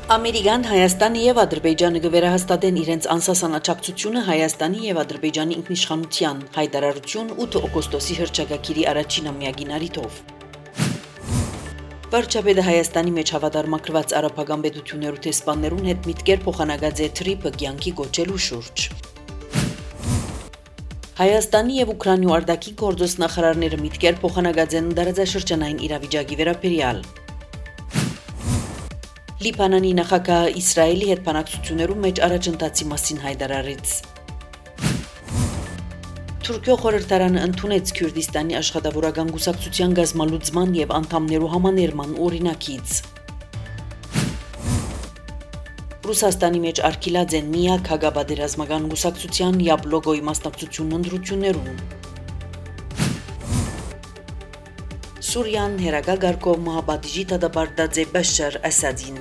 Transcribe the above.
Ամերիկան, Հայաստանը եւ Ադրբեջանը կվերահաստատեն իրենց անսասանաչակցությունը Հայաստանի եւ Ադրբեջանի ինքնիշխանության հայտարարություն 8 օգոստոսի հռչակագիրի առաջին ամյակին առիթով։ Վարչապետը Հայաստանի մեջ հավատարմագրված արաբական պետություններու տեսփաններուն հետ միտքեր փոխանցած է Թրիփը կյանքի գոչելու շուրջ։ Հայաստանի եւ Ուկրաինի արտաքին գործոստ նախարարները միտքեր փոխանցած են դարաձաշրջանային իրավիճակի վերաբերյալ։ Լիբանանի նախագահը Իսրայելի հետ բանակցություններու մեջ առաջընթացի մասին հայտարարեց։ Թուրքիո խորհրդարանը ընդունեց Քյուրդիստանի աշխատավորական կուսակցության գազམալուծման եւ անդամներու համաներման օրինակից։ Ռուսաստանի մեջ արգելած են միակ հակապատերազմական կուսակցության Յաբլոգոյի մասնակցությունն ընտրություններուն։ Սուրիան հերակագարկով մահապատիժի դատապարտած է Բաշար Ասադին։